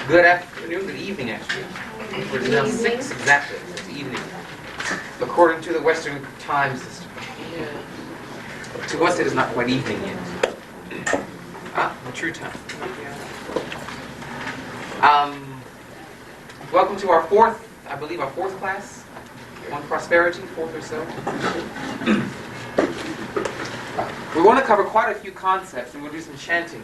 Good afternoon, good evening actually. It's now 6 exactly. It's evening. According to the Western time system. To us it is not quite evening yet. The true time. Welcome to our fourth class on prosperity, fourth or so. We want to cover quite a few concepts, and we'll do some chanting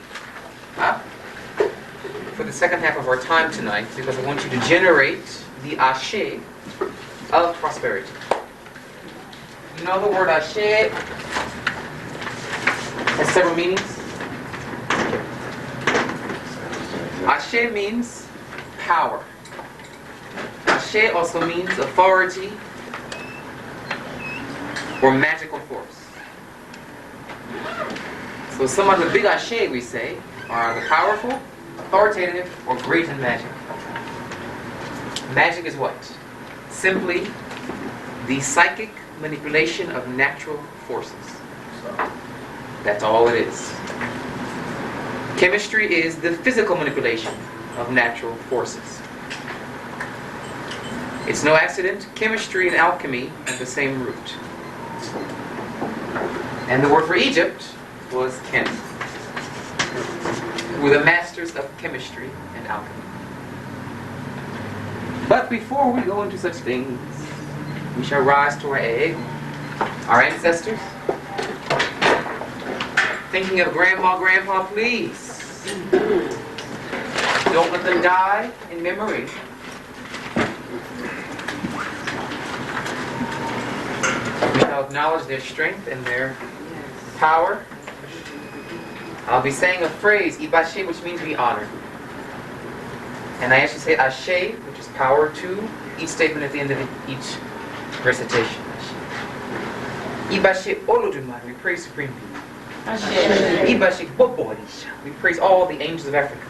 for the second half of our time tonight, because I want you to generate the Ase of Prosperity. You know the word Ase has several meanings. Ase means power. Ase also means authority or magical force. So some of the big Ase, we say, are the powerful, authoritative, or great in magic. Magic is what? Simply the psychic manipulation of natural forces. That's all it is. Chemistry is the physical manipulation of natural forces. It's no accident. Chemistry and alchemy have the same root. And the word for Egypt was Chem, who were the masters of chemistry and alchemy. But before we go into such things, we shall rise to our egg, our ancestors. Thinking of Grandma, Grandpa, please. Don't let them die in memory. We shall acknowledge their strength and their power. I'll be saying a phrase, Ibashe, which means be honored. And I actually say Ashe, which is power, to each statement at the end of each recitation. Ibashe Olodumare, we praise Supreme Being. Ibashe Boborisha, we praise all the angels of Africa.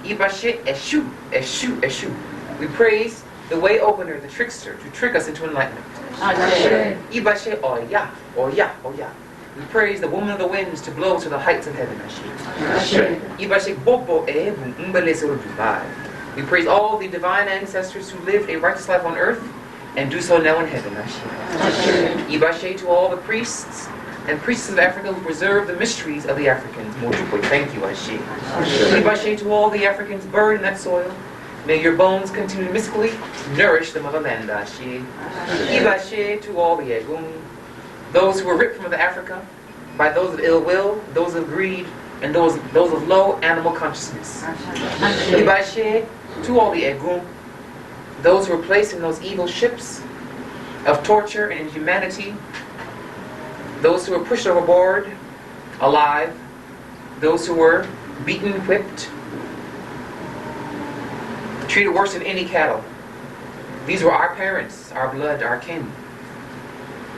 Ibashe Eshu, Eshu, Eshu, we praise the way opener, the trickster, to trick us into enlightenment. Ibashe Oya, Oya, Oya, we praise the woman of the winds to blow to the heights of heaven. Ibashe Bobo Ebu Mbelese Olodumare, we praise all the divine ancestors who lived a righteous life on earth and do so now in heaven. Ibashe to all the priests and priestesses of Africa who preserve the mysteries of the Africans. Mojukwe, thank you, Ashe. Ibashe to all the Africans buried in that soil. May your bones continue mystically nourish the motherland, Ashe. Ibashe to all the Egum, those who were ripped from Africa by those of ill will, those of greed, and those of low animal consciousness. Ibashe to all the Egum, those who were placed in those evil ships of torture and inhumanity, those who were pushed overboard alive, those who were beaten, whipped, treated worse than any cattle. These were our parents, our blood, our kin.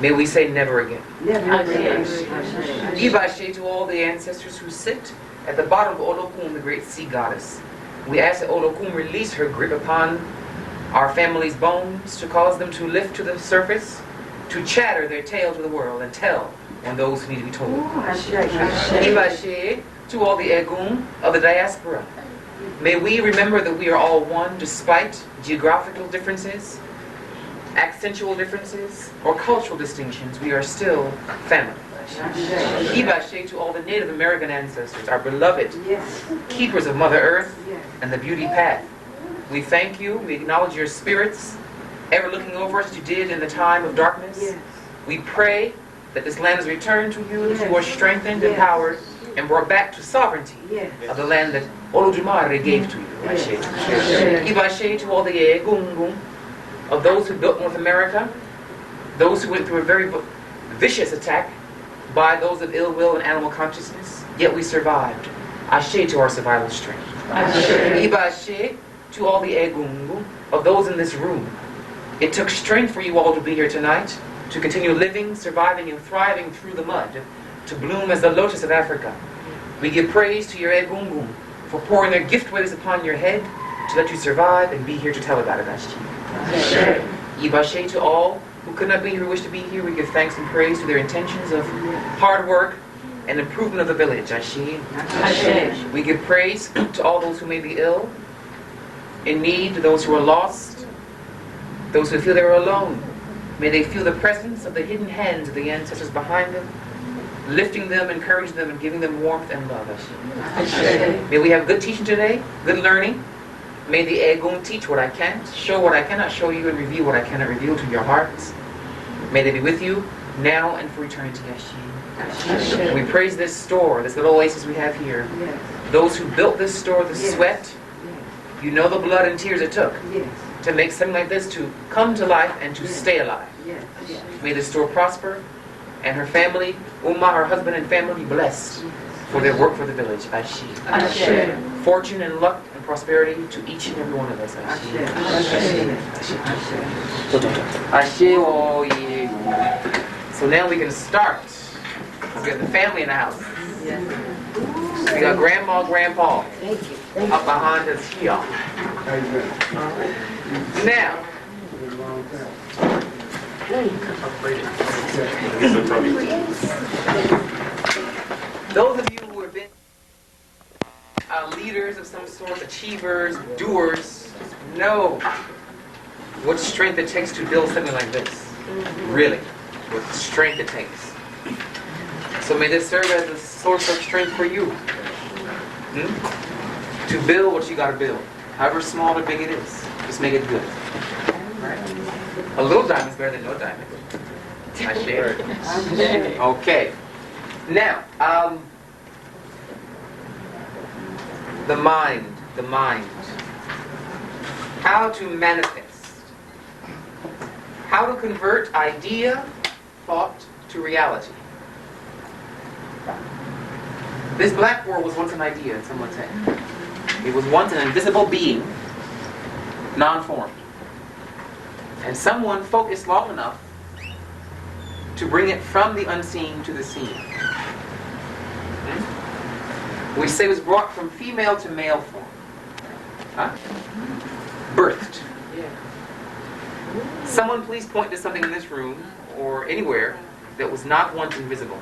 May we say never again. Never again. Ibashe to all the ancestors who sit at the bottom of Olokun, the great sea goddess. We ask that Olokun release her grip upon our family's bones, to cause them to lift to the surface, to chatter their tale to the world and tell on those who need to be told. Ibashe to all the Egum of the diaspora. May we remember that we are all one despite geographical differences, accentual differences, or cultural distinctions. We are still family. Ibashe to all the Native American ancestors, our beloved keepers of Mother Earth and the beauty path. We thank you. We acknowledge your spirits, ever looking over us as you did in the time of darkness. We pray that this land is returned to you, that you are strengthened, empowered, and brought back to sovereignty of the land that Olodumare gave to you. Ibashe to all the Egungun of those who built North America, those who went through a very vicious attack by those of ill will and animal consciousness, yet we survived. Ashe to our survival strength. Ibashe to all the Egungun of those in this room. It took strength for you all to be here tonight, to continue living, surviving, and thriving through the mud, to bloom as the lotus of Africa. We give praise to your Egungun for pouring their gift waves upon your head to let you survive and be here to tell about it. Ibashe to all who could not be here, who wish to be here. We give thanks and praise to their intentions of hard work, and improvement of the village. Ashe. Ashe. We give praise to all those who may be ill, in need, to those who are lost, those who feel they are alone. May they feel the presence of the hidden hands of the ancestors behind them, lifting them, encouraging them, and giving them warmth and love. Ashe. May we have good teaching today, good learning. May the Egun teach what I can't, show what I cannot show you, and reveal what I cannot reveal to your hearts. May they be with you now and for eternity. Ashe. We praise this store, this little oasis we have here. Yes. Those who built this store, the Yes. sweat, Yes. you know the blood and tears it took Yes. to make something like this to come to life and to Yes. stay alive. Yes. Yes. May the store prosper and her family, her husband and family be blessed for their work for the village. Ashe. Ashe. Fortune and luck and prosperity to each and every one of us. Ashe. Ashe. Ashe. Ashe. Oh, yeah. So now we can start. We got the family in the house. Yes. We got grandma, grandpa Thank you. up behind us here. Now, those of you who have been leaders of some sort, achievers, doers, know what strength it takes to build something like this. Really, what strength it takes. So may this serve as a source of strength for you. To build what you got to build. However small or big it is, just make it good. Right? A little diamond is better than no diamond. I share. Okay. Now, the mind. How to manifest. How to convert idea, thought to reality. This blackboard was once an idea in someone's head. It was once an invisible being, non-formed. And someone focused long enough to bring it from the unseen to the seen. We say it was brought from female to male form. Huh? Birthed. Someone please point to something in this room or anywhere that was not once invisible.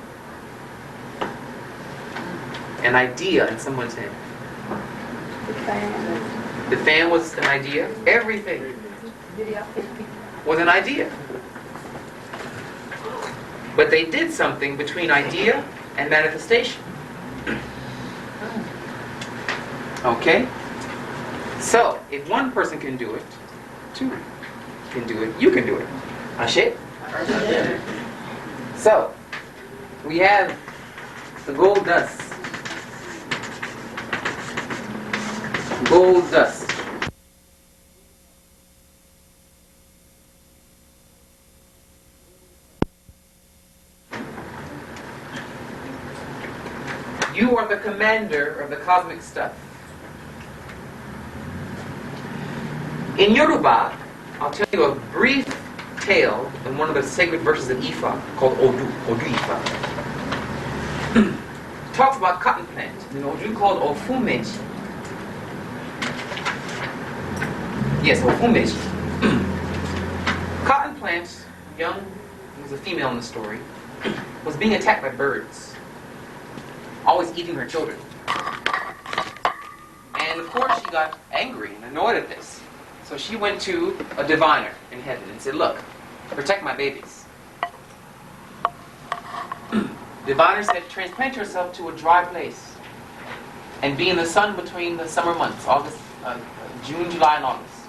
An idea in someone's head. The fan was an idea. Everything was an idea. But they did something between idea and manifestation. Okay? So, if one person can do it, two can do it, you can do it. Ashe? So, we have the gold dust. Gold dust. You are the commander of the cosmic stuff. In Yoruba, I'll tell you a brief tale in one of the sacred verses of Ifa called Odu Ifa. Talks about cotton plant, in Odu called Ofumeji. Yes, Ofumeji. Cotton plant, young, there was a female in the story, was being attacked by birds, always eating her children. And of course she got angry and annoyed at this. So she went to a diviner in heaven and said, look, protect my babies. Diviner said, transplant yourself to a dry place and be in the sun between the summer months, June, July, and August.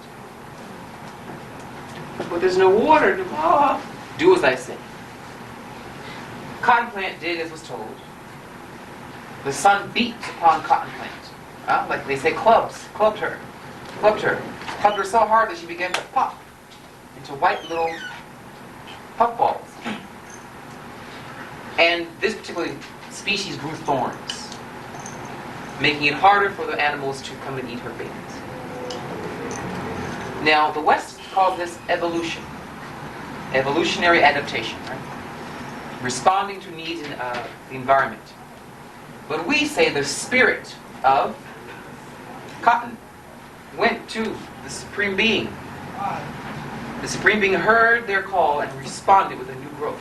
But there's no water. Do as I say. Cotton plant did as was told. The sun beat upon cotton plant. Like they say, clubbed her so hard that she began to pop into white little puffballs. And this particular species grew thorns, making it harder for the animals to come and eat her babies. Now, the West calls this evolution, evolutionary adaptation, right? Responding to needs in the environment. But we say the spirit of cotton went to the Supreme Being. The Supreme Being heard their call and responded with a new growth.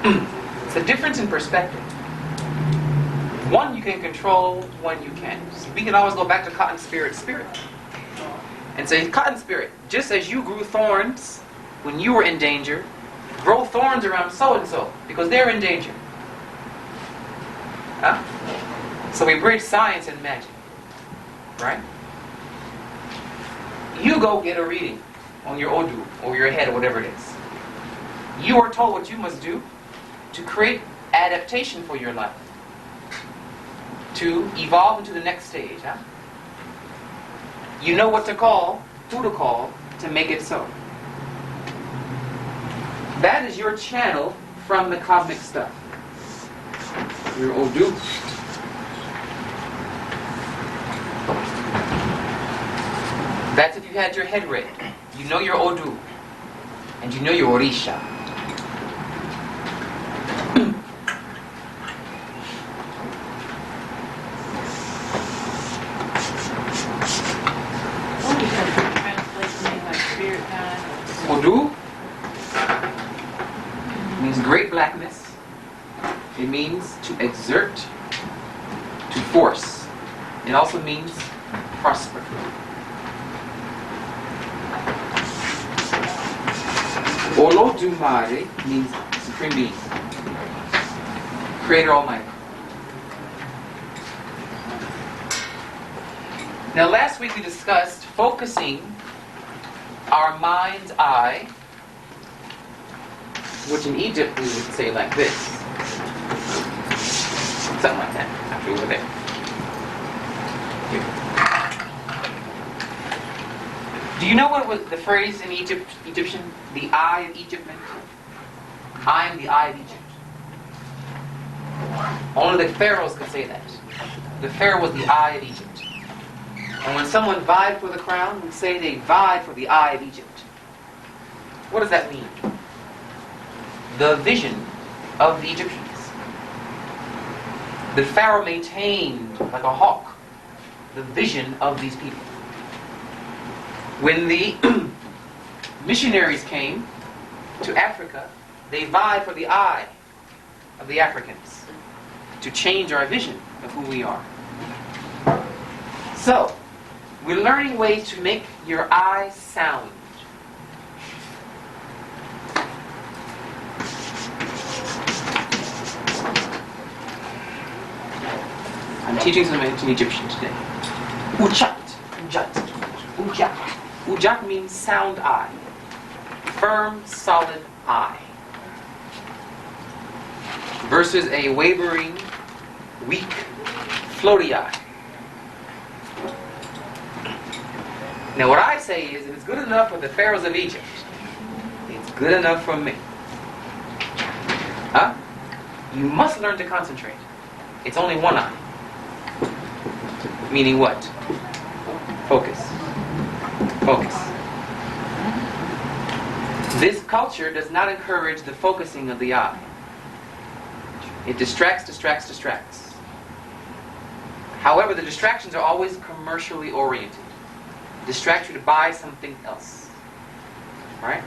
It's a difference in perspective. One you can control, one you can't. So we can always go back to cotton spirit and say, cotton spirit, just as you grew thorns when you were in danger, grow thorns around so-and-so because they're in danger. Huh? So we bridge science and magic. Right? You go get a reading on your Odu or your head or whatever it is. You are told what you must do to create adaptation for your life, to evolve into the next stage. Huh? You know what to call, who to call, to make it so. That is your channel from the cosmic stuff. Your Odu. That's if you had your head read. You know your Odu. And you know your Orisha. Odu means great blackness. It means to exert, to force. It also means prosper. Olodumare means Supreme Being, Creator Almighty. Now last week we discussed focusing our mind's eye, which in Egypt we would say like this. Something like that, actually over there. Here. Do you know what was the phrase in Egyptian, the eye of Egypt meant? I am the eye of Egypt. Only the pharaohs could say that. The pharaoh was the eye of Egypt. And when someone vied for the crown, we say they vied for the eye of Egypt. What does that mean? The vision of the Egyptians. The pharaoh maintained, like a hawk, the vision of these people. When the missionaries came to Africa, they vied for the eye of the Africans to change our vision of who we are. So, we're learning ways to make your eye sound. I'm teaching some in Egyptian today. Ujat, ujat, ujat. Ujat means sound eye. Firm, solid eye. Versus a wavering, weak, floaty eye. Now what I say is, if it's good enough for the pharaohs of Egypt, it's good enough for me. Huh? You must learn to concentrate. It's only one eye. Meaning what? Focus. Focus. This culture does not encourage the focusing of the eye. It distracts, distracts, distracts. However, the distractions are always commercially oriented. Distract you to buy something else. Right?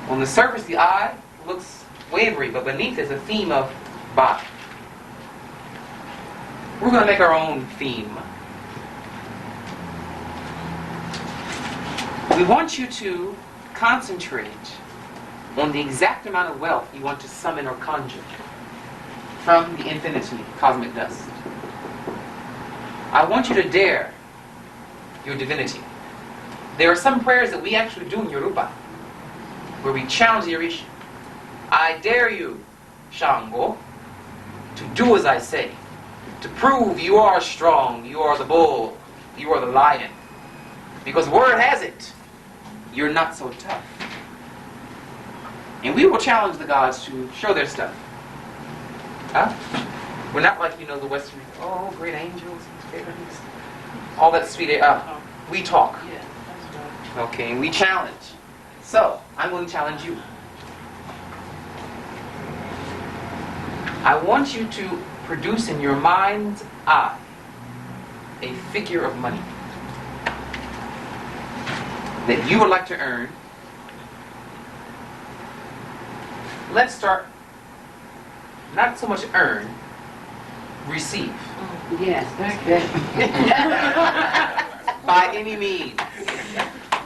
On the surface, the eye looks wavery, but beneath is a theme of body. We're going to make our own theme. We want you to concentrate on the exact amount of wealth you want to summon or conjure from the infinity, cosmic dust. I want you to dare your divinity. There are some prayers that we actually do in Yoruba where we challenge the Orisha. I dare you, Shango, to do as I say, to prove you are strong, you are the bull, you are the lion. Because word has it, you're not so tough. And we will challenge the gods to show their stuff. Huh? We're not like, the Western, oh, great angels, fairies, all that sweet, we talk. Yeah, that's right. Okay, and we challenge. So, I'm going to challenge you. I want you to produce in your mind's eye a figure of money that you would like to earn. Let's start not so much earn, receive. Yes, that's good. By any means.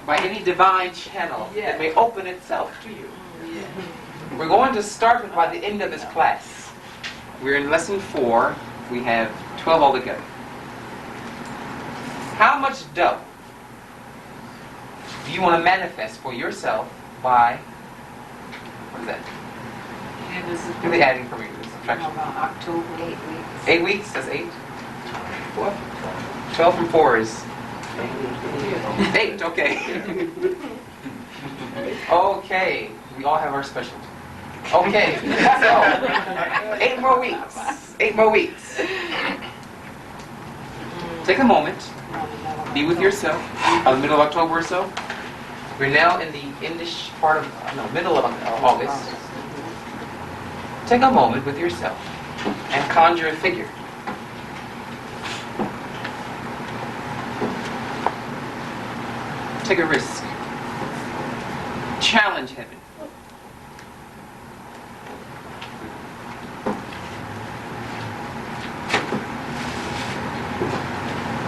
By any divine channel that may open itself to you. We're going to start with by the end of this class. We're in lesson 4. We have 12 altogether. How much dough do you want to manifest for yourself by, what is that? Do the adding for me, the subtraction. October, 8 weeks. 8 weeks, that's 8. 4. 12 from 4 is 8, okay. Okay, we all have our specialty. Okay, so 8 more weeks. 8 more weeks. Take a moment. Be with yourself. Middle of October or so. We're now in the endish part of, middle of August. Take a moment with yourself and conjure a figure. Take a risk. Challenge heaven.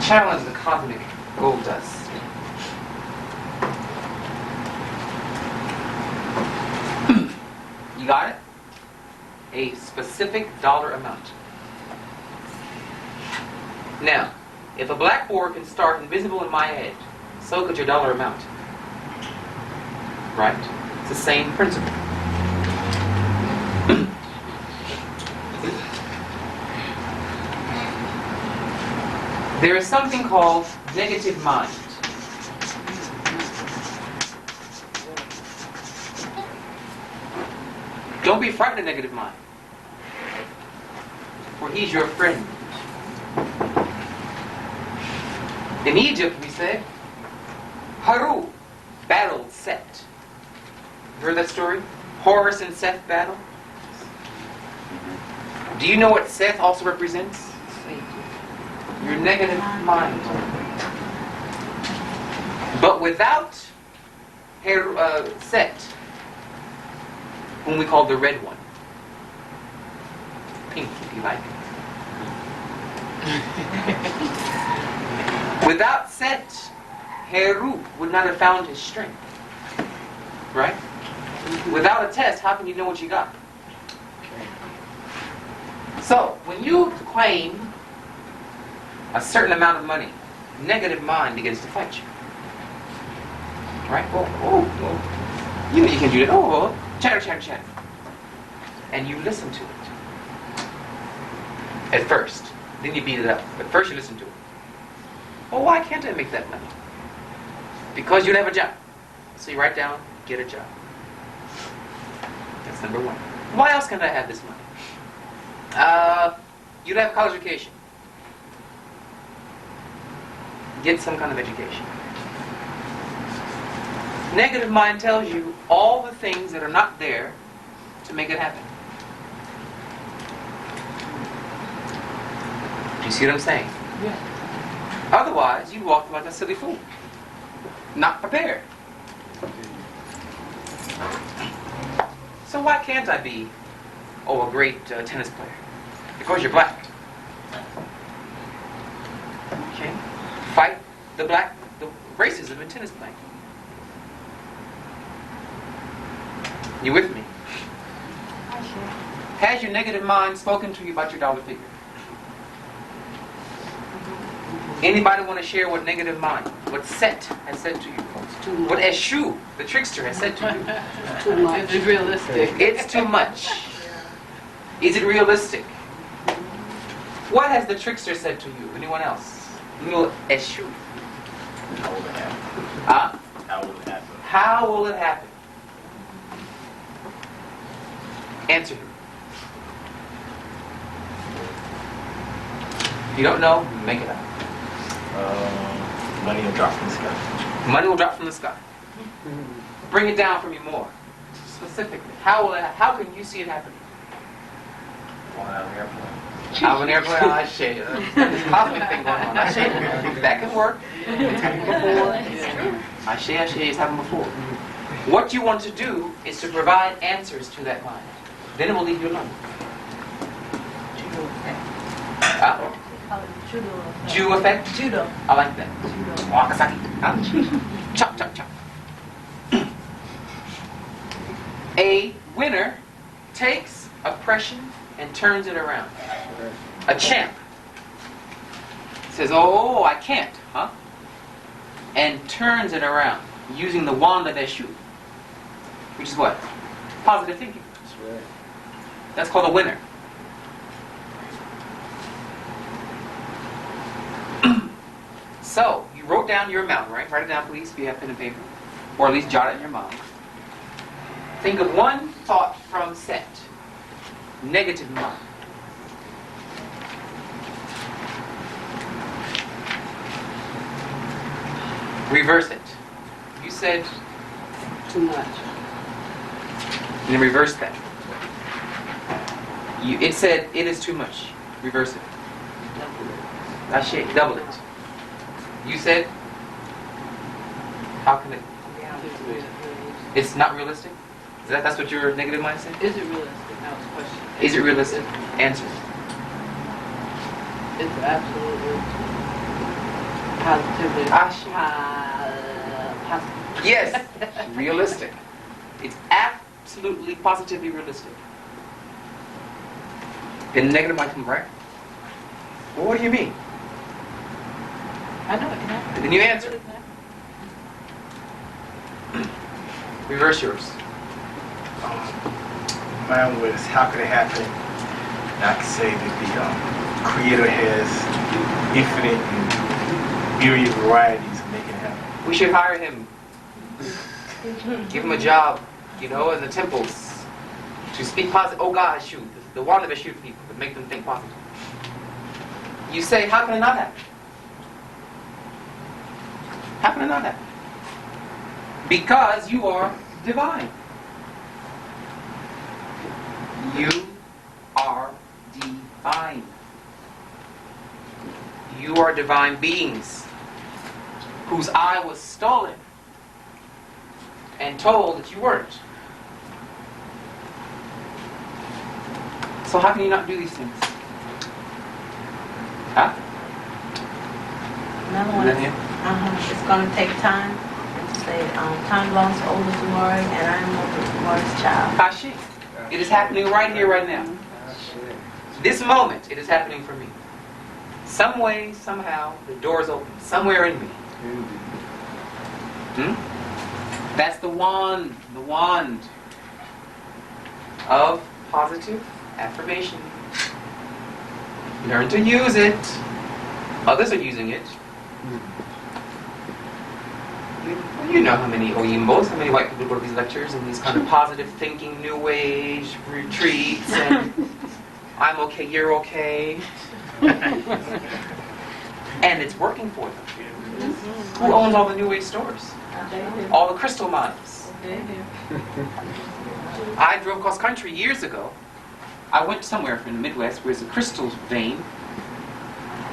Challenge the cosmic gold dust. You got it? A specific dollar amount. Now, if a blackboard can start invisible in my head, so could your dollar amount. Right? It's the same principle. There is something called negative mind. Don't be frightened of negative mind, for he's your friend. In Egypt, we say, Haru battled Set. You heard that story? Horus and Seth battle. Do you know what Seth also represents? Your negative mind. But without Set, whom we call the red one, pink if you like. Without Set, Heru would not have found his strength. Right? Without a test, how can you know what you got? So, when you claim a certain amount of money, negative mind begins to fight you. Right? Oh. You know you can do that. Oh, chatter. And you listen to it. At first. Then you beat it up. But first you listen to it. Oh, why can't I make that money? Because you don't have a job. So you write down, get a job. That's number 1. Why else can't I have this money? You don't have a college education. Get some kind of education. Negative mind tells you all the things that are not there to make it happen. Do you see what I'm saying? Yeah. Otherwise, you'd walk like a silly fool. Not prepared. So why can't I be, a great tennis player? Because you're black. Okay. Fight the racism in tennis playing. You with me? Has your negative mind spoken to you about your dollar figure? Anybody want to share what negative mind, what Set has said to you? What Eshu, the trickster, has said to you? Too much. It's realistic. It's too much. Is it realistic? What has the trickster said to you? Anyone else? You know Eshu. How will it happen? Huh? How will it happen? How will it happen? Answer him. If you don't know, make it up. Money will drop from the sky. Money will drop from the sky. Bring it down for me more. Specifically. How can you see it happening? Flying out of an airplane. Out of an airplane, I share. This cosmic thing going on. I share. That can work. It's happened before. I share. It's happened before. What you want to do is to provide answers to that mind. Then it will leave you alone. Jew effect? Judo. I like that. Judo. Wakasaki. Huh? Chop, chop, chop. A winner takes oppression and turns it around. A champ says, oh, I can't, huh? And turns it around using the wand of Eshu, which is what? Positive thinking. That's right. That's called a winner. So, you wrote down your amount, right? Write it down, please, if you have pen and paper. Or at least jot it in your mind. Think of one thought from set. Negative mind. Reverse it. You said, Too much. and then reverse that. It said, it is too much. Reverse it. That's it. Double it. You said, how can it? It's not realistic? That's what your negative mind said? Is it realistic? That was the question. Is it realistic? Answer. It's absolutely positively. Positive. Yes, realistic. It's absolutely, positively realistic. Then the negative might come right. Well, what do you mean? I know it can happen. Then you answer. Reverse yours. Mine was, how could it happen? And I could say that the Creator has infinite and myriad varieties of making it happen. We should hire him. Give him a job, in the temples. To speak positive. Oh God, shoot. The wand of it shoot people, to make them think positive. You say, how can it not happen? How can it not happen? Because you are divine. You are divine. You are divine beings whose eye was stolen and told that you weren't. So how can you not do these things? Huh? Another one is, it's going to take time. It's say, time belongs to oldest Umari, and I am oldest Umari's child. Kashi. It is happening right here, right now. This moment, it is happening for me. Some way, somehow, the door is open. Somewhere in me. That's the wand of positive affirmation. Learn to use it. Others are using it. You know how many Oyimbos, how many white people go to these lectures and these kind of positive thinking, new age retreats, and I'm okay, you're okay. And it's working for them. Who owns all the new age stores? All the crystal mines. I drove cross country years ago. I went somewhere in the Midwest where there's a crystal vein.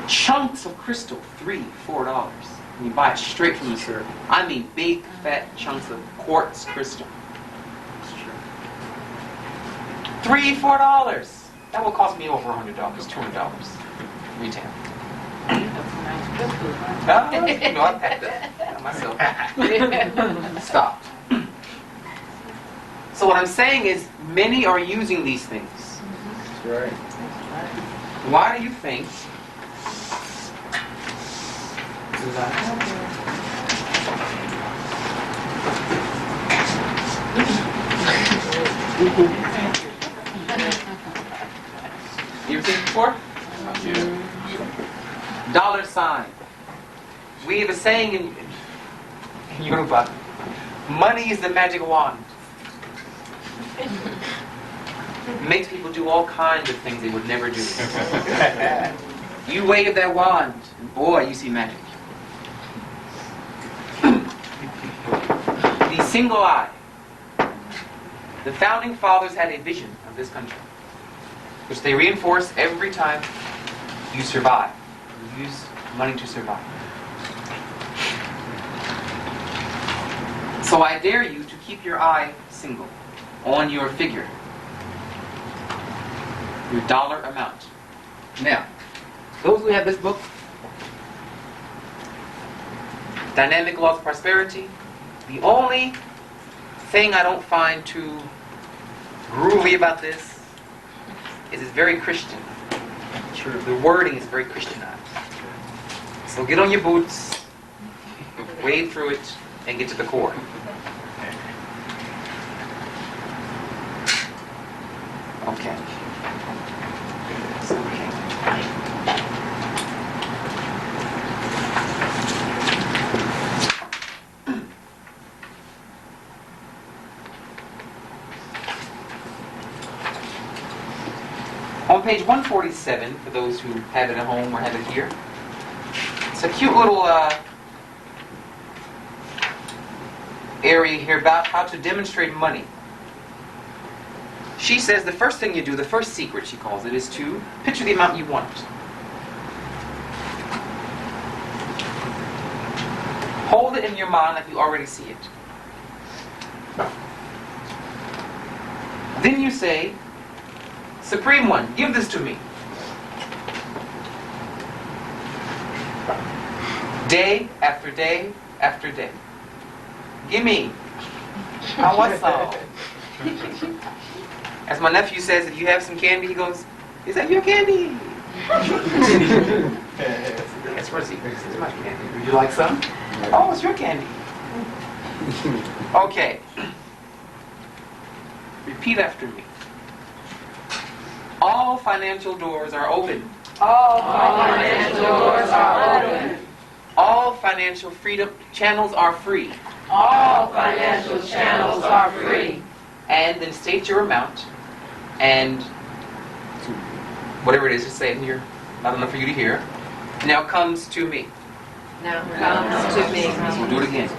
Chunks of crystal, $3, $4. And you buy it straight from the surf. I mean big, fat chunks of quartz crystal. $3, $4. That will cost me over $100, $200 retail. No, I packed that myself. Stop. So what I'm saying is, many are using these things. That's right. Why do you think? You ever seen it before? Yeah. Dollar sign. We have a saying in Yoruba, money is the magic wand. It makes people do all kinds of things they would never do. You wave that wand, and boy, you see magic. The single eye. The founding fathers had a vision of this country, which they reinforce every time you survive. You use money to survive. So I dare you to keep your eye single on your figure, your dollar amount. Now, Those who have this book, Dynamic Laws of Prosperity, the only thing I don't find too groovy about this is it's very Christian. True. The wording is very Christianized. So get on your boots, wade through it, and get to the core. Okay. On page 147, for those who have it at home or have it here, it's a cute little area here about how to demonstrate money. She says the first thing you do, the first secret, she calls it, is to picture the amount you want. Hold it in your mind like you already see it. Then you say, Supreme One, give this to me. Day after day after day. Give me. I want some. As my nephew says, if you have some candy, he goes, is that your candy? That's for secrets. It's my candy. Would you like some? Oh, it's your candy. Okay. Repeat after me. All financial doors are open. All financial doors are open. All financial freedom channels are free. All financial channels are free. And then state your amount and whatever it is, just say it in your, loud enough for you to hear. Now comes to me. Now comes to me. So we'll do it again.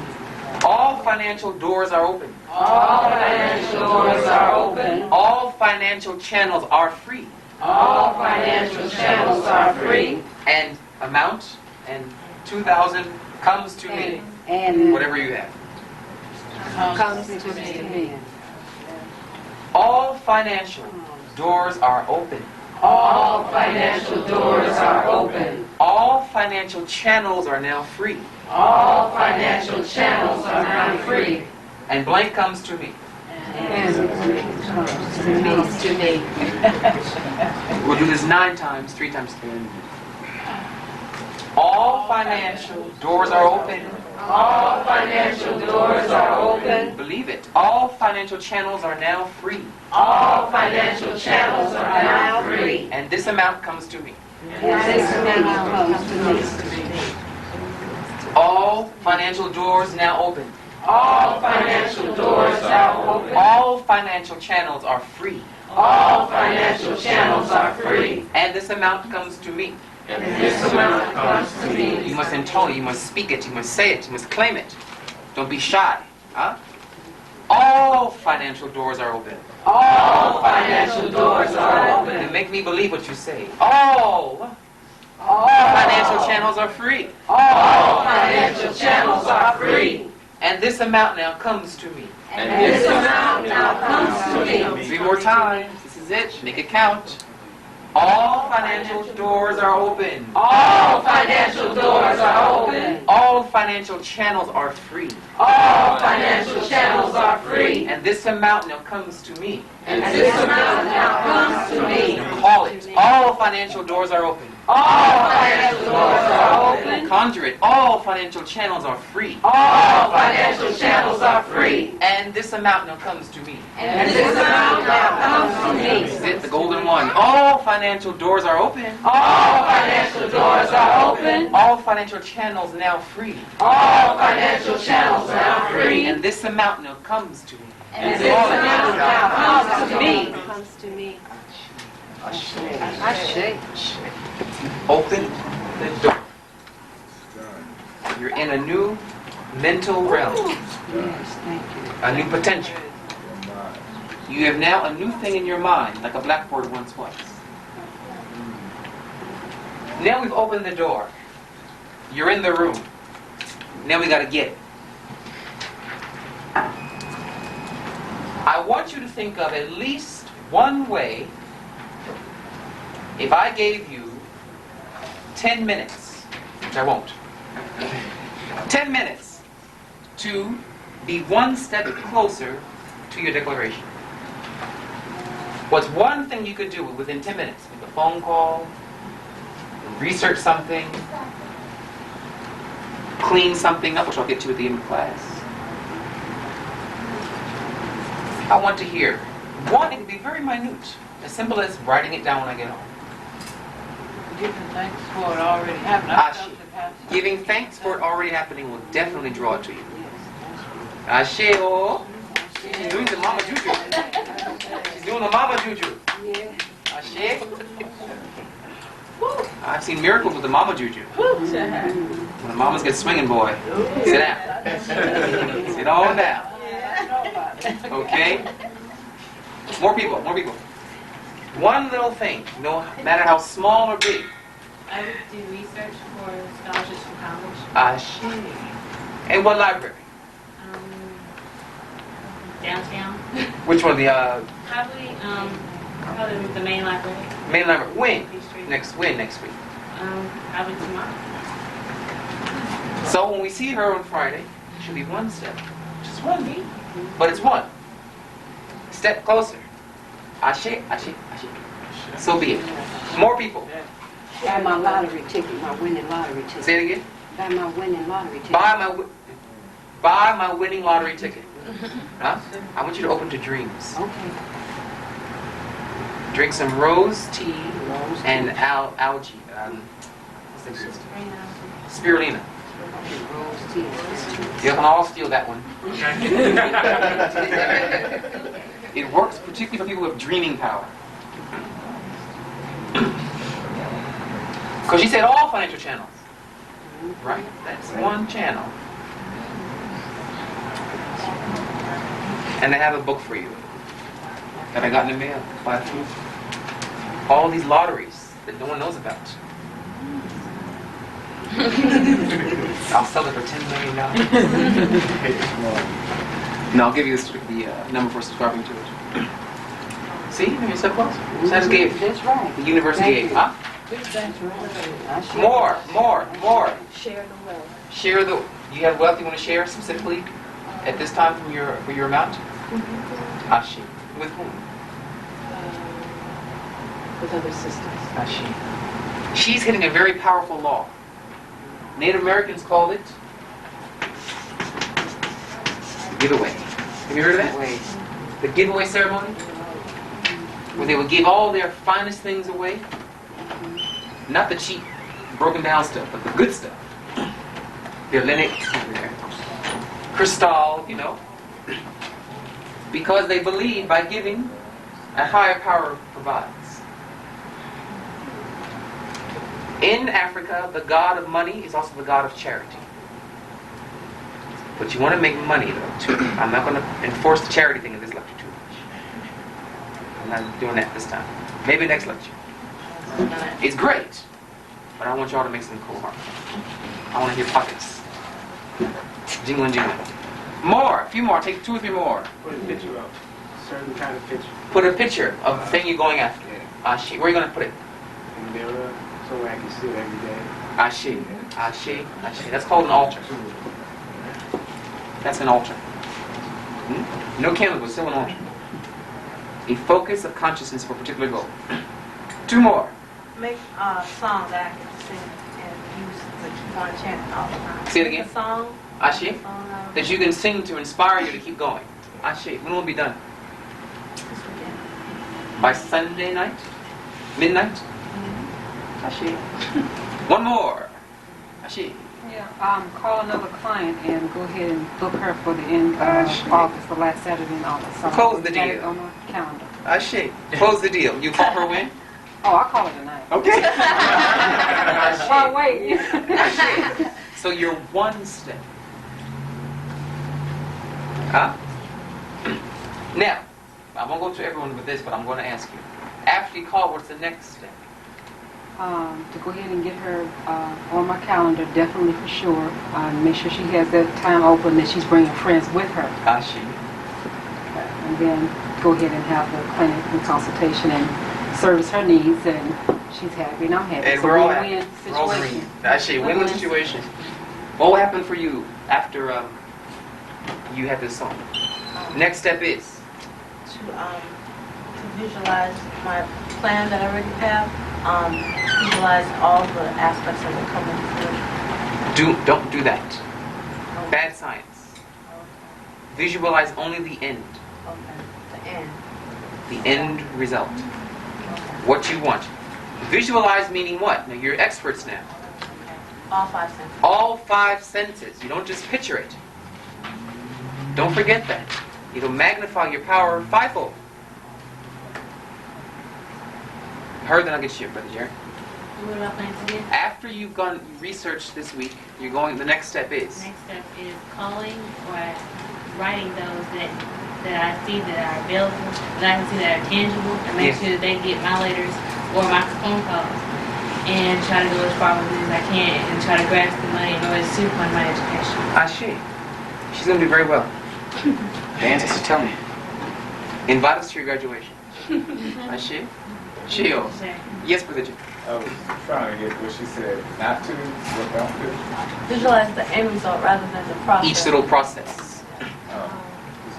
All financial doors are open. All financial doors are open. All financial channels are free. All financial channels are free. And amount and 2,000 comes to me. And Whatever you have. comes to me. All financial doors are open. All financial doors are open. All financial channels are now free. All financial channels are now free. And blank comes to me. And comes to me. We'll do this 9 times, 3 times 3. All financial doors are open. All financial doors are open. Believe it. All financial channels are now free. All financial channels are now free. And this amount comes to me. And this amount comes to me. All financial doors now open. All financial doors are open. All financial channels are free. All financial channels are free. And this amount comes to me. And this amount comes to me. You must intone it, you must speak it, you must say it, you must claim it. Don't be shy. Huh? All financial doors are open. All financial doors are open. And make me believe what you say. All financial channels are free. All financial channels are free. And this amount now comes to me. And this amount now comes to me. 3 more times. This is it. Make it count. All financial doors are open. All financial doors are open. All financial channels are free. All financial channels are free. And this amount now comes to me. And this amount now comes to me. Call it. All financial doors are open. All financial doors are open. Conjure it. All financial channels are free. All financial channels are free. And this amount now comes to me. And this amount now comes to me. This is it, the golden one. All financial doors are open. All financial doors are open. All financial channels now free. All financial channels now free. And this amount now comes to me. And this amount now comes to me. Comes to me. Open the door. You're in a new mental realm. A new potential. You have now a new thing in your mind, like a blackboard once was. Now we've opened the door. You're in the room. Now we gotta get it. I want you to think of at least one way. If I gave you 10 minutes, which I won't. 10 minutes to be one step closer to your declaration. What's one thing you could do within 10 minutes? Make a phone call, research something, clean something up, which I'll get to at the end of class. I want to hear. One, it can be very minute, as simple as writing it down when I get home. Giving thanks for it already happening. Giving thanks for it already happening will definitely draw it to you. Ashe, oh. She's doing the mama juju. She's doing the mama juju. Ashe. I've seen miracles with the mama juju. When the mamas get swinging, boy. Sit down. Sit on down. Okay? More people, more people. One little thing, no matter how small or big. I would do research for scholarships for college. Ashe. And what library? Downtown. Which one? The Probably the main library. main library. When? Peachtree. Next week. Probably tomorrow. So when we see her on Friday, it should be one step. Just one. But it's one. Step closer. Ashe, ashe, ashe. So be it. More people. Buy my lottery ticket, my winning lottery ticket. Say it again. Buy my winning lottery ticket. Buy my winning lottery ticket. Huh? I want you to open to dreams. Okay. Drink some rose tea and algae. What's that good? Spirulina. Rose tea. You can all steal that one. It works particularly for people with dreaming power. Because she said all financial channels. Right? That's one channel. And I have a book for you that I got in the mail by a few. All these lotteries that no one knows about. I'll sell it for $10 million. No, I'll give you the number for subscribing to it. See? You're so close. That's gave. That's right. The universe gave. Huh? That's right. More. Share the wealth. Share the. You have wealth you want to share specifically at this time for your amount? Ashe. With whom? With other sisters. Ashe. She's hitting a very powerful law. Native Americans called it giveaway. Have you heard of that? The giveaway ceremony? Where they would give all their finest things away. Not the cheap, broken down stuff, but the good stuff. Their linux, their crystal, you know. Because they believe by giving, a higher power provides. In Africa, the god of money is also the god of charity. But you want to make money, though, too. I'm not going to enforce the charity thing in this lecture too much. I'm not doing that this time. Maybe next lecture. It's great, but I want y'all to make some cool harmony. I want to hear pockets. Jingling, jingling. More, a few more. Take 2 or 3 more. Put a picture up. Certain kind of picture. Put a picture of the thing you're going after. Ashe. Where are you going to put it? In the mirror, so I can see it every day. Ashe. Ashe. Ashe. That's called an altar. That's an altar. No candle, but still an altar. A focus of consciousness for a particular goal. 2 more. Make a song that I can sing and use the keep on chanting all the time. Say it again. Make a song. Ashe. That you can sing to inspire you to keep going. Ashe. When will it be done? By Sunday night? Midnight? Ashe. 1 more. Ashe. Yeah, call another client and go ahead and book her for the end of August, the last Saturday in August. So Close the got it deal. on my calendar. Ashe. Close the deal. You call her when? Oh, I'll call her tonight. Okay. Well, wait. Ashe. So you're 1 step. Huh? Now, I won't go to everyone with this, but I'm going to ask you. After you call, what's the next step? To go ahead and get her on my calendar, definitely for sure. Make sure she has that time open, that she's bringing friends with her. Ashe. And then go ahead and have the clinic and consultation and service her needs and she's happy and I'm happy. And It's a we're all win-win happy. We're all situation. green. Actually, win-win situation. What will happen for you after you have this song? Next step is? To visualize my plan that I already have. Visualize all the aspects of it coming through. Don't do that. Bad science. Visualize only the end. Okay. The end. The end result. Okay. What you want. Visualize meaning what? Now you're experts now. All 5 senses. All 5 senses. You don't just picture it. Don't forget that. It'll magnify your power 5-fold. Heard that I'll get you, Brother Jerry. What do I plan to do? After you've gone research this week, you're going. The next step is. Next step is calling or writing those that I see that are available, that I can see that are tangible, and make sure that they get my letters or my phone calls, and try to go as far with it as I can, and try to grasp the money in order to fund my education. Ashe. She's gonna do very well. The ancestors tell me. Invite us to your graduation. Ashe. Chill. Sure. Yes, Brother Jerry. I was trying to get what she said not to, what don't do. Visualize the end result rather than the process. Each little process.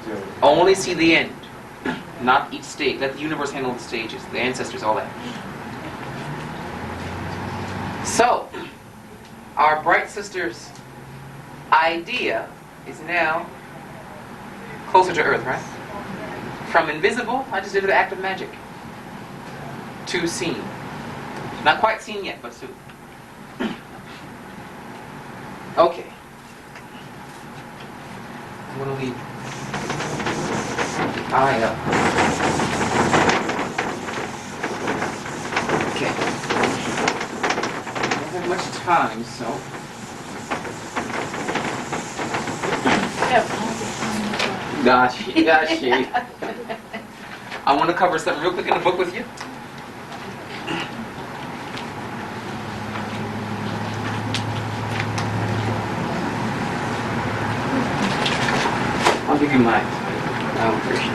Still, Only see the end, not each stage. Let the universe handle the stages, the ancestors, all that. So, our bright sister's idea is now closer to Earth, right? From invisible, I just did an act of magic, to seen. Not quite seen yet, but soon. Okay. I'm going to leave eye up. Okay. I don't have much time, so. Gotcha. I want to cover something real quick in the book with you. I'll give you my version.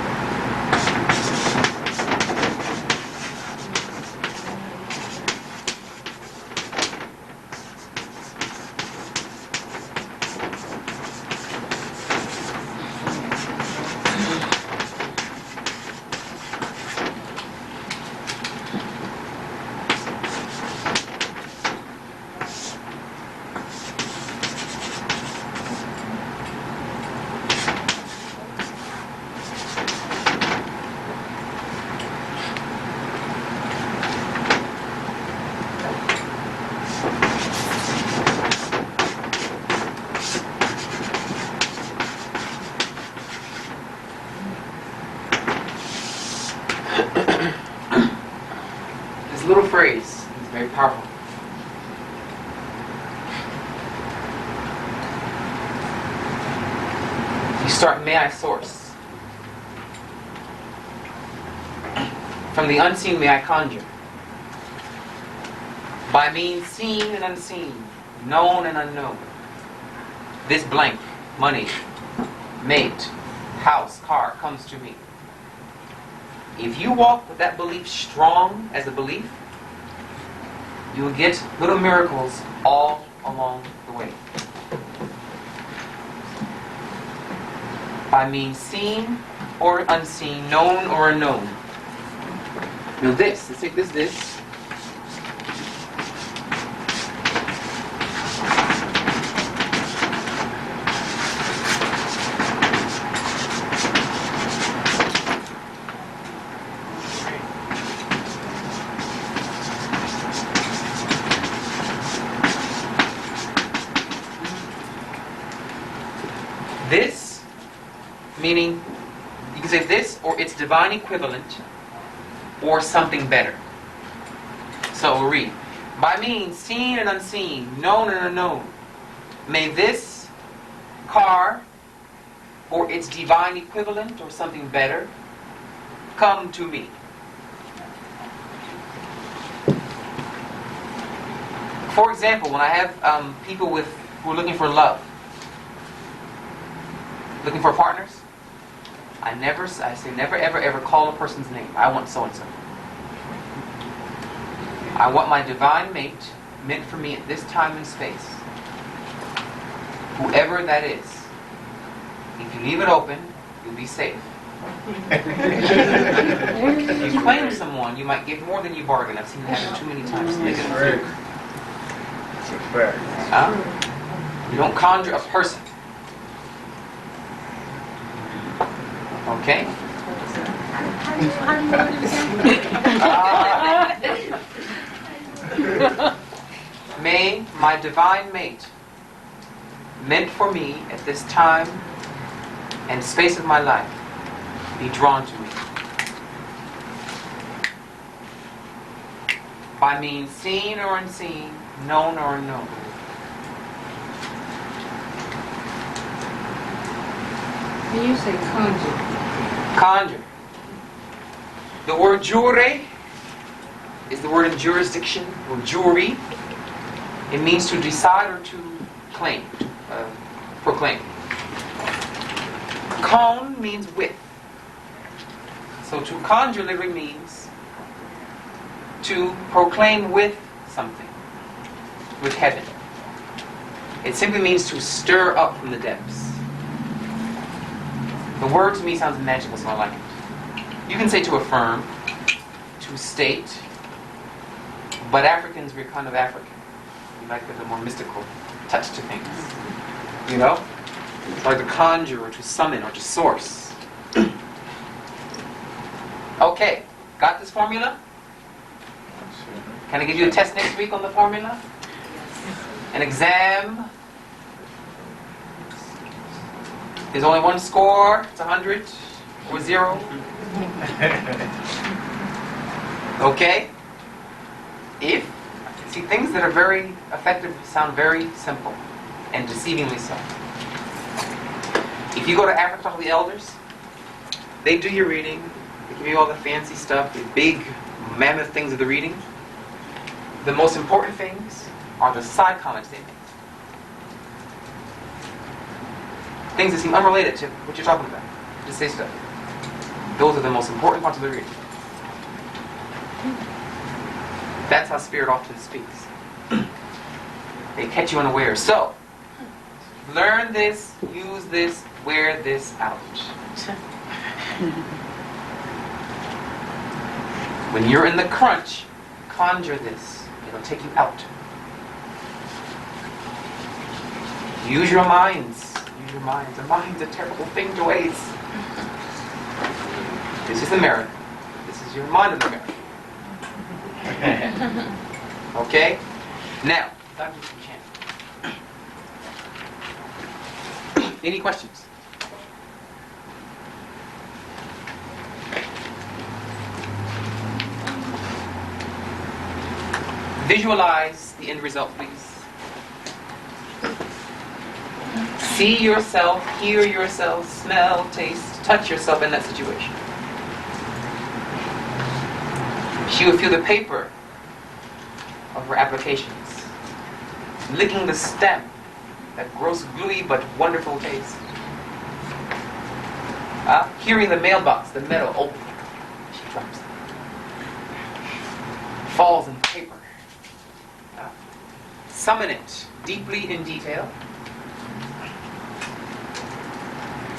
This little phrase is very powerful. You start, may I source. From the unseen, may I conjure. By means seen and unseen, known and unknown. This blank, money, mate, house, car, comes to me. If you walk with that belief strong as a belief, you will get little miracles all along the way. By means seen or unseen, known or unknown. Now this, let's take this. This, meaning, you can say this or its divine equivalent or something better. So we'll read. By means seen and unseen, known and unknown, may this car or its divine equivalent or something better come to me. For example, when I have people who are looking for love, looking for partners, I say never ever ever call a person's name. I want so and so. I want my divine mate meant for me at this time and space. Whoever that is. If you leave it open, you'll be safe. If you claim someone, you might get more than you bargain. I've seen it happen too many times. It's a fact. You don't conjure a person. Okay? May my divine mate, meant for me at this time and space of my life, be drawn to me. By means seen or unseen, known or unknown. When you say conjure, Conjure. The word jure is the word in jurisdiction, or jury. It means to decide or to claim, proclaim. Con means with. So to conjure literally means to proclaim with something, with heaven. It simply means to stir up from the depths. The word to me sounds magical, so I like it. You can say to affirm, to state, but Africans, we're kind of African. We like a more mystical touch to things. You know? It's like to conjure or to summon or to source. Okay, got this formula? Can I give you a test next week on the formula? An exam? There's only one score, it's 100 or 0. Okay? See, things that are very effective sound very simple and deceivingly so. If you go to Africa, talk to the elders, they do your reading, they give you all the fancy stuff, the big mammoth things of the reading. The most important things are the side comments they make. Things that seem unrelated to what you're talking about. Just say stuff. Those are the most important parts of the reading. That's how Spirit often speaks. They catch you unaware. So, learn this, use this, wear this out. When you're in the crunch, conjure this. It'll take you out. Use your minds. Use your minds. The mind's a terrible thing to waste. This is America. This is your mind of America. Okay? Now, time to do some chanting. Any questions? Visualize the end result, please. See yourself, hear yourself, smell, taste, touch yourself in that situation. She would feel the paper of her applications, licking the stem, that gross, gluey but wonderful taste. Hearing the mailbox, the metal open. She drops it. Falls in paper. Summon it deeply in detail.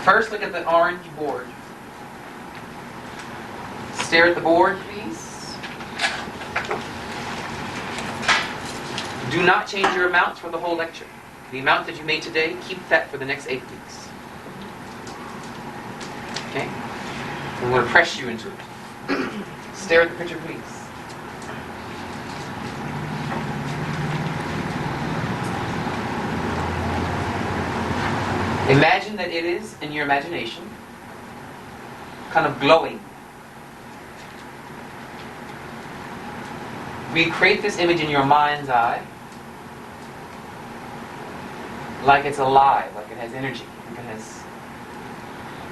First, look at the orange board. Stare at the board, please. Do not change your amounts for the whole lecture. The amount that you made today, keep that for the next 8 weeks. Okay? I'm going to press you into it. Stare at the picture, please. Imagine that it is, in your imagination, kind of glowing. Recreate this image in your mind's eye like it's alive, like it has energy, like it has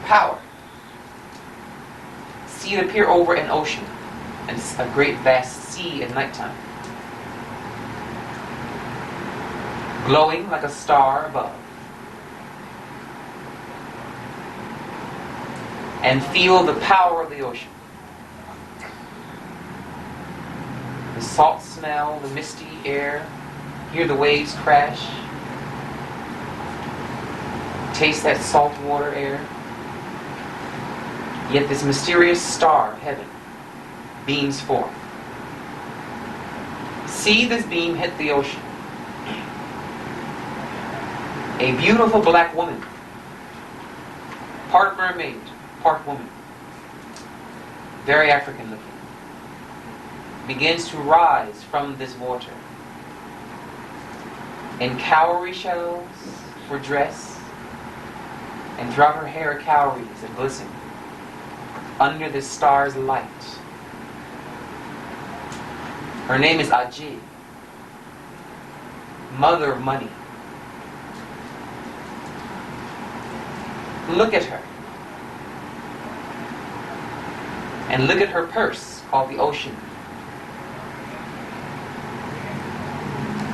power. See it appear over an ocean, and a great vast sea at nighttime. Glowing like a star above. And feel the power of the ocean. The salt smell, the misty air. Hear the waves crash. Taste that salt water air. Yet this mysterious star of heaven beams forth. See this beam hit the ocean. A beautiful black woman, part mermaid, part woman, very African looking, begins to rise from this water. In cowrie shells for dress, and throughout her hair cowries that glisten under the star's light. Her name is Ase, mother of money. Look at her. And look at her purse called the ocean.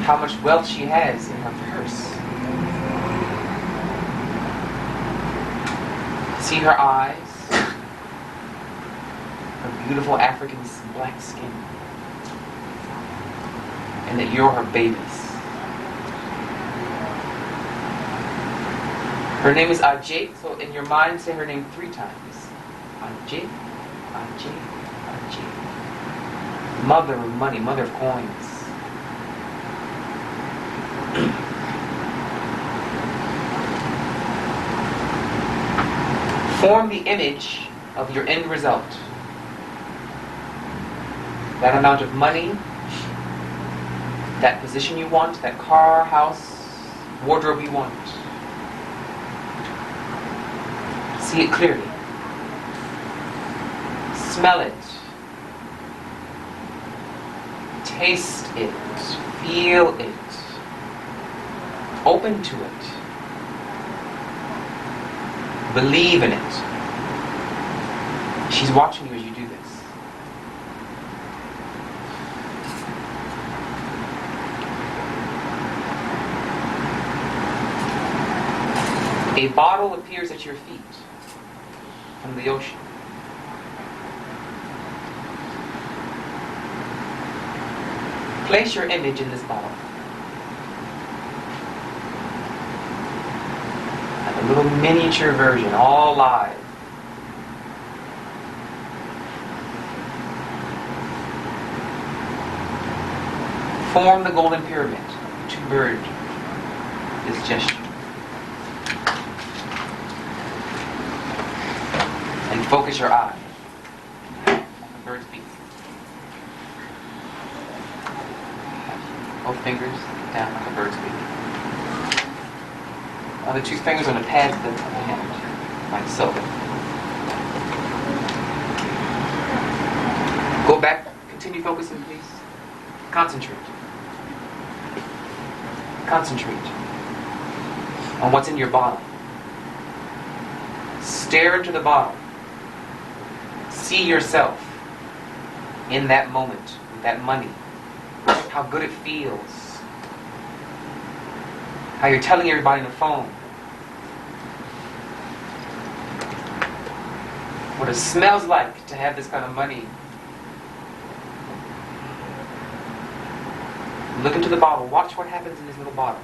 How much wealth she has in her purse. See her eyes, her beautiful African black skin, and that you're her babies. Her name is Ase, so in your mind say her name 3 times. Ase, Ase, Ase. Mother of money, mother of coins. Form the image of your end result. That amount of money, that position you want, that car, house, wardrobe you want. See it clearly. Smell it. Taste it. Feel it. Open to it. Believe in it. She's watching you as you do this. A bottle appears at your feet from the ocean. Place your image in this bottle. Like a little miniature version, all live. Form the golden pyramid, 2 bird, this gesture. And focus your eye on the bird's beak. Both fingers down on the bird's beak. Other 2 fingers on the pads of the hand, like so. Go back, continue focusing, please. Concentrate. Concentrate on what's in your bottle. Stare into the bottle. See yourself in that moment, with that money. How good it feels. How you're telling everybody on the phone. What it smells like to have this kind of money. Look into the bottle. Watch what happens in this little bottle.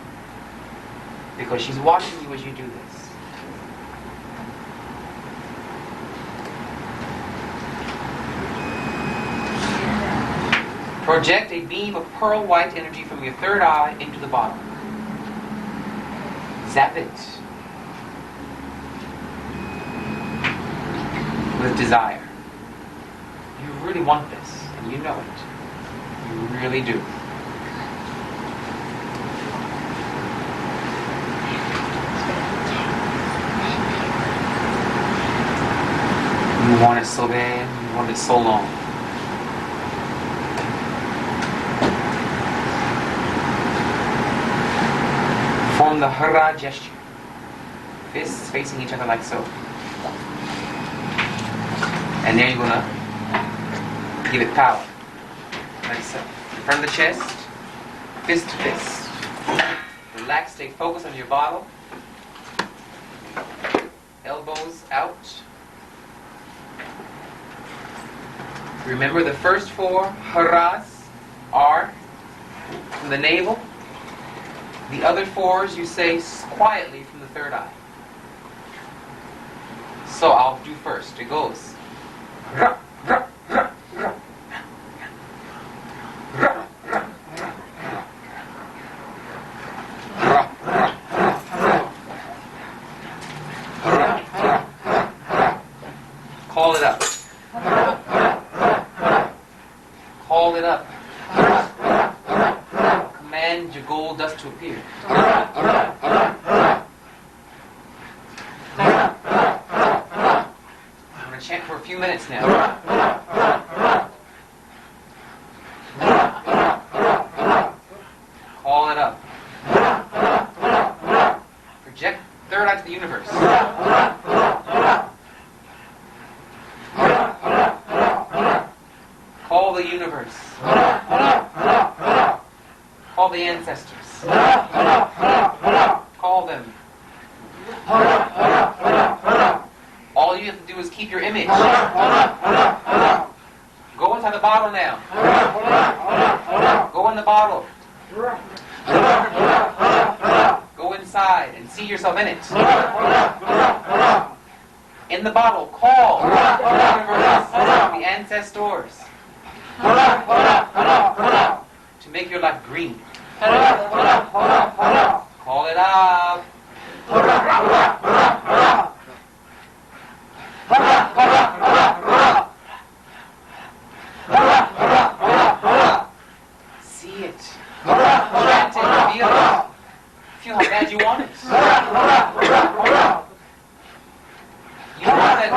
Because she's watching you as you do this. Project a beam of pearl white energy from your 3rd eye into the bottle. Zap it with desire. You really want this, and you know it. You really do. You want it so bad, you want it so long. Form the Ra gesture. Fists facing each other like so. And then you're gonna give it power. Like so. In front of the chest, fist to fist. Relax, stay focused on your bottle. Elbows out. Remember the first 4 haras R from the navel. The other 4s you say quietly from the third eye. So I'll do first. It goes. Ra, ra, ra, ra. Ra, ra, ra, ra. Ra, ra, ra, ra. Ra, ra, ra. Call it up. Call it up. Command your gold dust to appear. I'm going to chant for a few minutes now. Call it up. Project third eye to the universe. Call the universe. Call the ancestors. Call them. All you have to do is keep your image. Go inside the bottle now. Go in the bottle. Go inside and see yourself in it. In the bottle, call the universe, the ancestors, to make your life green. Call it up. See it. Chant it. Feel it. Feel how bad you want it. You want that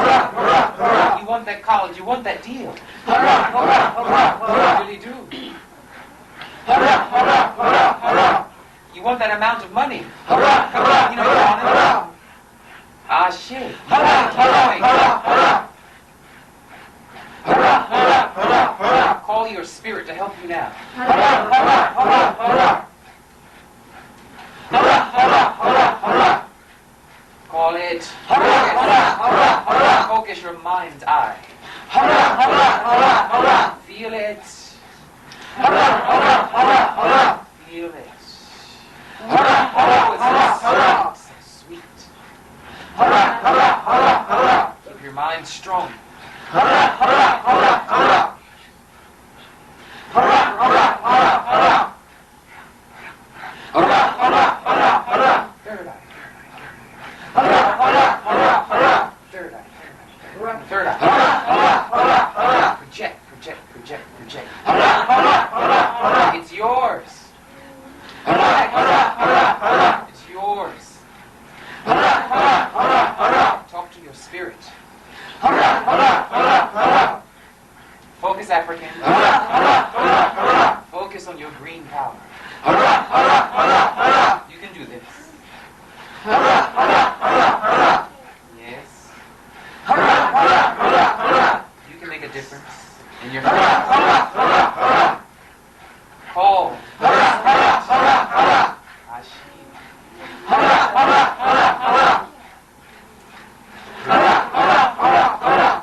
deal. You want that college. You want that deal. You really do. You want that amount of money. You know you want it. Ah, shit. You want it. Call your spirit to help you now. Call it. Focus your mind's eye. Feel it. Feel it. Oh, it's so sweet. Keep your mind strong. Third eye. Project, project, project, project. It's yours. It's yours. Talk to your spirit. Focus, African. Focus on your green power. You can do this. Yes. You can make a difference in your family. Call.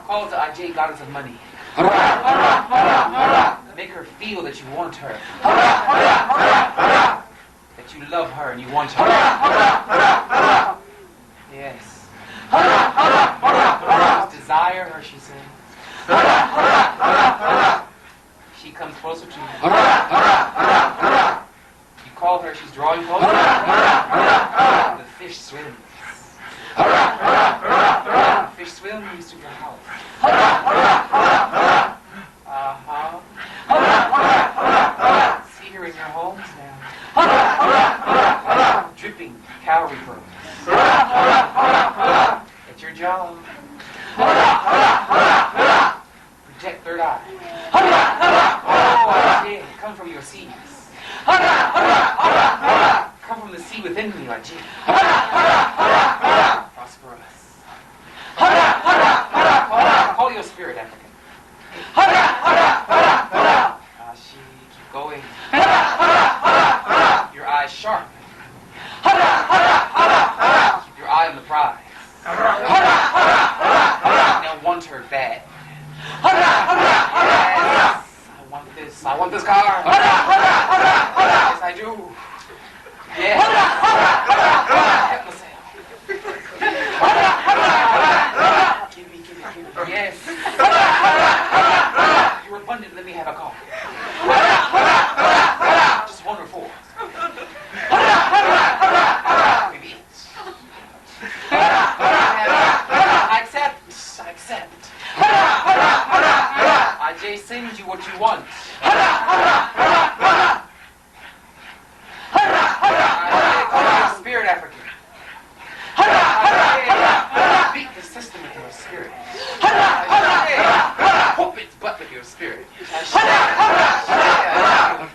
Call to Ajay, goddess of money. Make her feel that you want her. That you love her and you want her. Yes. Just desire her, she says. She comes closer to you. You call her, she's drawing closer. The fish swims. The fish swims to your house. See her in your homes now. Dripping calorie pearls. At your job. Project third eye. Oh, Ajay, come from your seas. Come from the sea within me, Ajay. Prosper us. Call your spirit, African. Keep going. Your eyes sharp. Keep your eye on the prize. Now want her bad. Yes, I want this. Yes, I want this car. Yes, I do. Yes. Help myself. Give me. Yes. You're abundant. Let me have a car. Just one or four. Maybe eight. I accept. I just send you what you want. I spirit African. Beat the system with your spirit. Whoop its butt with your spirit.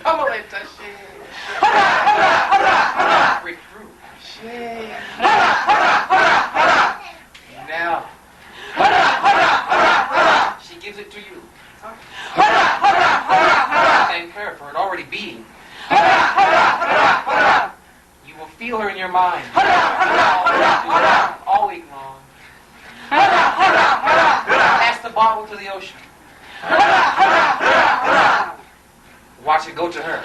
Pummel it. Break through. Now. She gives it to you. Thank her for it already being. You will feel her in your mind. All week long. Pass the bottle to the ocean. Watch it go to her.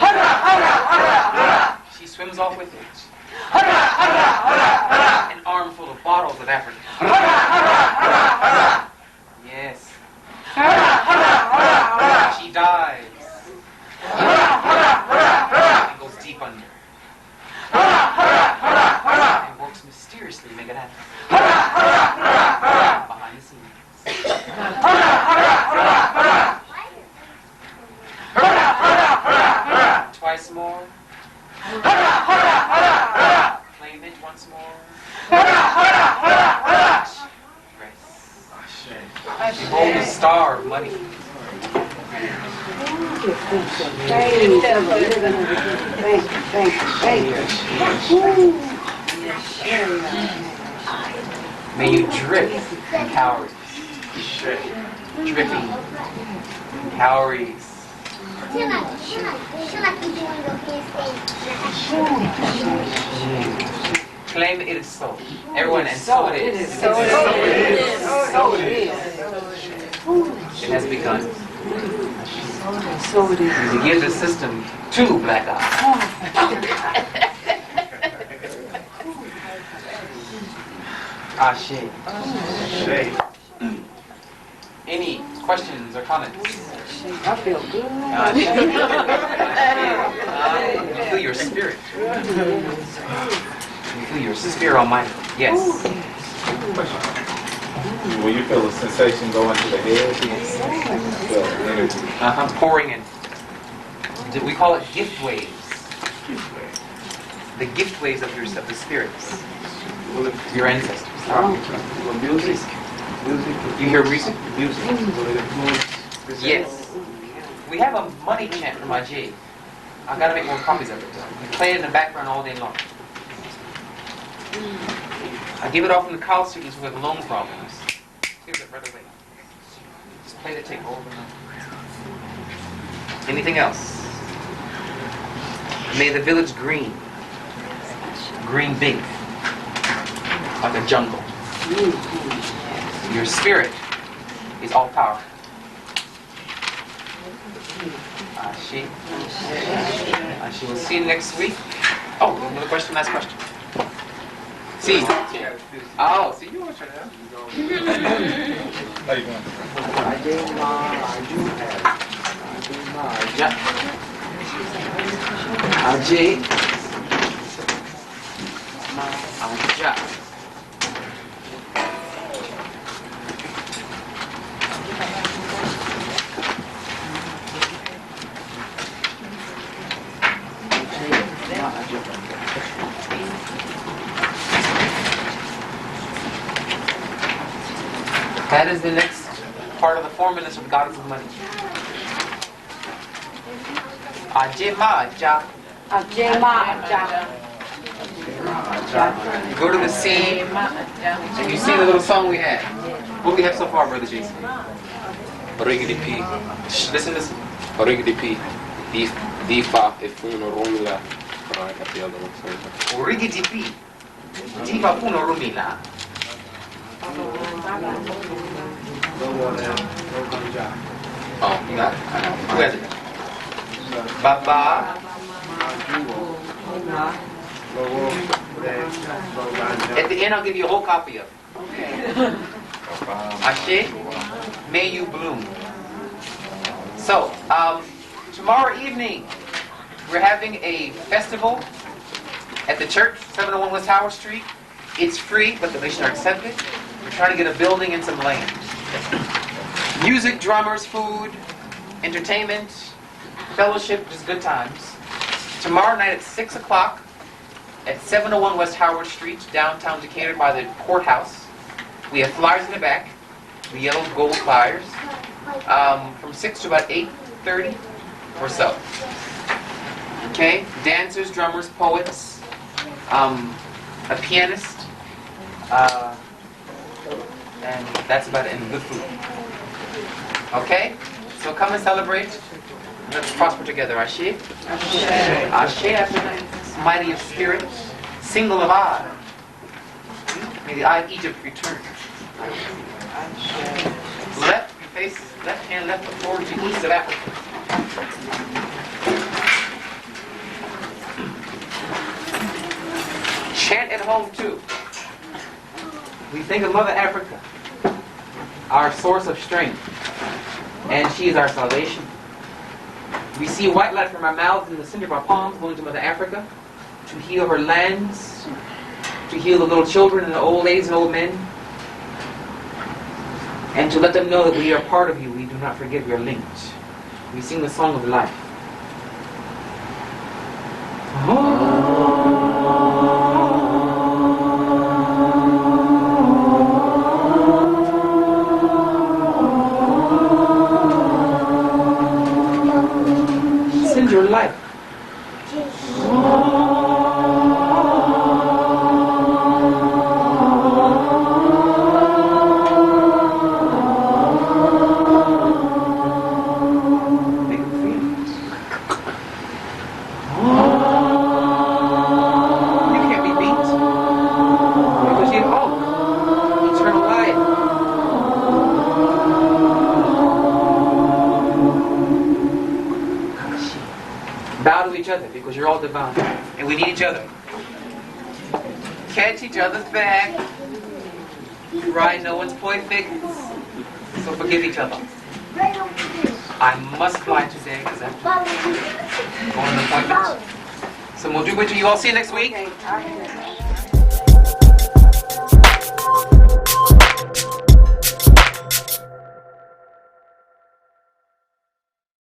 She swims off with it. An armful of bottles of Africa. Yes. She dies. And goes deep under. And works mysteriously to make it happen. Behind the scenes. Twice more. Claim it once more. Behold the star of money. May you drip in calories. Dripping in calories. Claim it is so. Everyone, and so it is. So it is. It has begun. So it is. To give the system 2 black eyes. Ashe. Any questions or comments? I feel good. You feel your spirit. You feel your spirit almighty. Yes. Will you feel a sensation go into the head? Feel energy. Pouring in. We call it gift waves. The gift waves of the spirits. Your ancestors. Music. You hear music? Music. Yes. We have a money chant from my J. I gotta make more copies of it. We play it in the background all day long. I give it off from the college students who have loan problems. Give it right away. Just play the tape over and over. Anything else? May the village green. Green big. Like a jungle. Your spirit is all powerful. Ashe. We'll see you next week. Oh, another question, last question. See. Oh, see, you want to try that? How you doing? That is the next part of the formula of the goddess of money. Ajemaja. Go to the sea. You see the little song we had. What do we have so far, Brother Jason? Origidi P. Listen. Origidi P. Difa Efuno Romila. Origidi P. Difa Puno Rumila. Oh, you got it. Who has it? Baba. At the end, I'll give you a whole copy of it. Ashe, may you bloom. So, tomorrow evening, we're having a festival at the church, 701 West Howard Street. It's free, but donations are accepted. We're trying to get a building and some land. Music, drummers, food, entertainment, fellowship, just good times. Tomorrow night at 6 o'clock at 701 West Howard Street, downtown Decatur by the courthouse. We have flyers in the back, the yellow gold flyers, from 6 to about 8:30 or so. Okay, dancers, drummers, poets, a pianist, and that's about it, and good food. Okay, so come and celebrate. Let's prosper together. Ashe. Ashe after that. Mighty of spirit, single of eye. May the eye of Egypt return. Left face, left hand left before to east of Africa. Chant at home too. We think of Mother Africa, our source of strength, and she is our salvation. We see white light from our mouths in the center of our palms going to Mother Africa to heal her lands, to heal the little children and the old ladies and old men, and to let them know that we are part of you. We do not forget we are linked. We sing the song of life. Send your life. Because you're all divine. And we need each other. Catch each other's back. Right? No one's perfect. So forgive each other. I must fly today because I'm going on an appointment. So we'll do what you all see you next week.